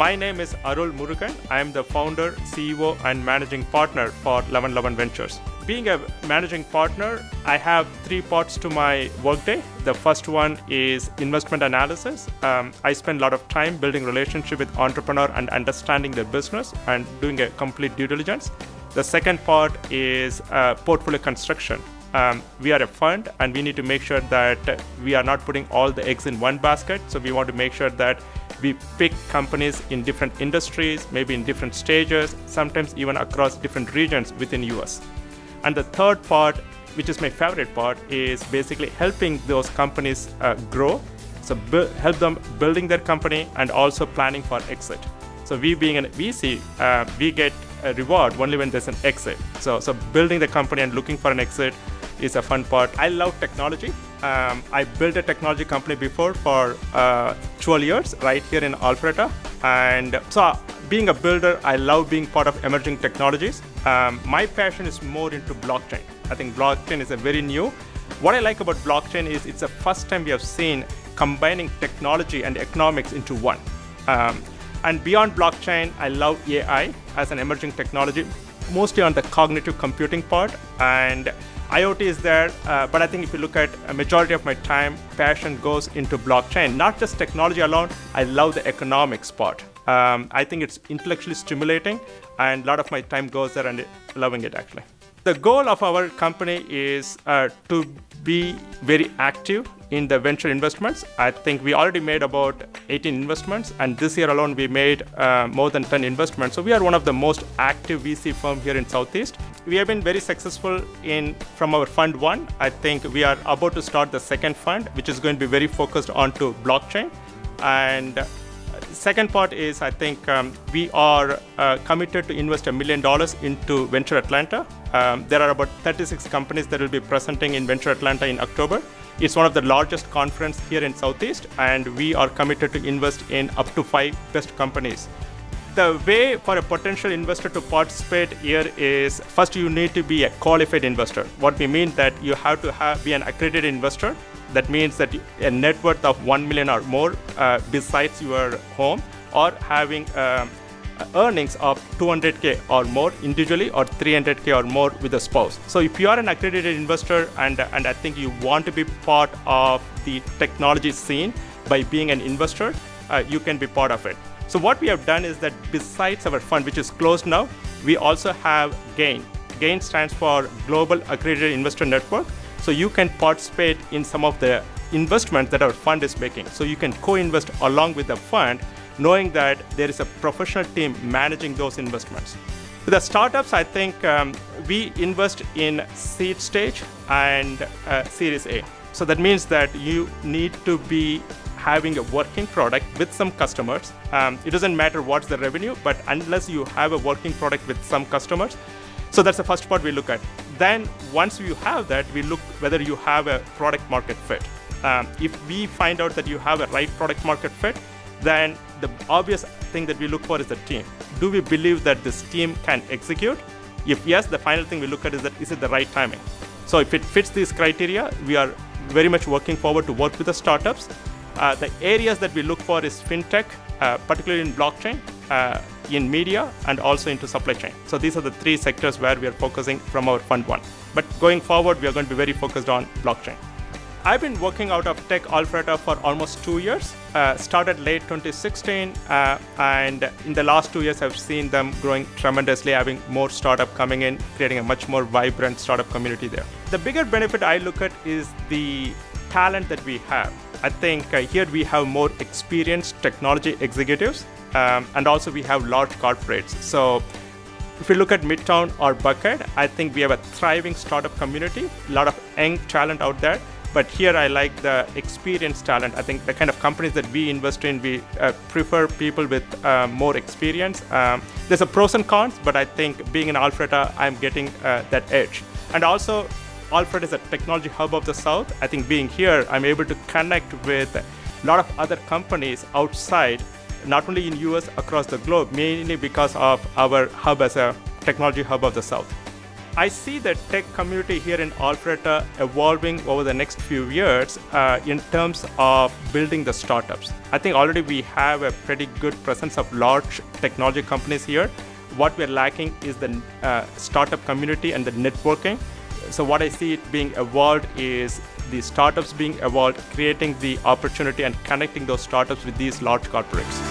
My name is Arul Murugan. I am the founder, CEO, and managing partner for 1111 Ventures. Being a managing partner, I have three parts to my workday. The first one is investment analysis. I spend a lot of time building relationship with entrepreneur and understanding their business and doing a complete due diligence. The second part is portfolio construction. We are a fund and we need to make sure that we are not putting all the eggs in one basket. So we want to make sure that we pick companies in different industries, maybe in different stages, sometimes even across different regions within US. And the third part, which is my favorite part, is basically helping those companies grow. So help them building their company and also planning for exit. So we being a VC, we get a reward only when there's an exit. So building the company and looking for an exit is a fun part. I love technology. I built a technology company before for 12 years right here in Alpharetta. And so being a builder, I love being part of emerging technologies. My passion is more into blockchain. I think blockchain is a very new. What I like about blockchain is it's the first time we have seen combining technology and economics into one. And beyond blockchain, I love AI as an emerging technology, mostly on the cognitive computing part. And IoT is there, but I think if you look at a majority of my time, passion goes into blockchain. Not just technology alone, I love the economics part. I think it's intellectually stimulating, and a lot of my time goes there and loving it actually. The goal of our company is to be very active in the venture investments. I think we already made about 18 investments, and this year alone we made more than 10 investments. So we are one of the most active VC firm here in Southeast. We have been very successful from our fund one. I think we are about to start the second fund, which is going to be very focused onto blockchain. And second part is, I think we are committed to invest $1 million into Venture Atlanta. There are about 36 companies that will be presenting in Venture Atlanta in October. It's one of the largest conference here in Southeast, and we are committed to invest in up to 5 best companies. The way for a potential investor to participate here is, first you need to be a qualified investor. What we mean that you have to be an accredited investor. That means that a net worth of 1 million or more besides your home, or having earnings of 200K or more individually, or 300K or more with a spouse. So if you are an accredited investor and I think you want to be part of the technology scene by being an investor, you can be part of it. So what we have done is that besides our fund, which is closed now, we also have GAIN. GAIN stands for Global Accredited Investor Network. So you can participate in some of the investments that our fund is making. So you can co-invest along with the fund, knowing that there is a professional team managing those investments. With the startups, I think we invest in seed stage and Series A. So that means that you need to be having a working product with some customers. It doesn't matter what's the revenue, but unless you have a working product with some customers. So that's the first part we look at. Then once you have that, we look whether you have a product market fit. If we find out that you have a right product market fit, then the obvious thing that we look for is the team. Do we believe that this team can execute? If yes, the final thing we look at is it the right timing? So if it fits these criteria, we are very much working forward to work with the startups. The areas that we look for is fintech, particularly in blockchain, in media, and also into supply chain. So these are the 3 sectors where we are focusing from our fund one. But going forward, we are going to be very focused on blockchain. I've been working out of Tech Alpharetta for almost 2 years. Started late 2016, and in the last 2 years, I've seen them growing tremendously, having more startup coming in, creating a much more vibrant startup community there. The bigger benefit I look at is the talent that we have. I think here we have more experienced technology executives, and also we have large corporates. So if you look at Midtown or Buckhead, I think we have a thriving startup community, a lot of young talent out there. But here I like the experienced talent. I think the kind of companies that we invest in, we prefer people with more experience. There's a pros and cons, but I think being in Alpharetta, I'm getting that edge. And also, Alpharetta is a technology hub of the South. I think being here, I'm able to connect with a lot of other companies outside, not only in US, across the globe, mainly because of our hub as a technology hub of the South. I see the tech community here in Alpharetta evolving over the next few years in terms of building the startups. I think already we have a pretty good presence of large technology companies here. What we're lacking is the startup community and the networking. So what I see it being evolved is the startups being evolved, creating the opportunity and connecting those startups with these large corporates.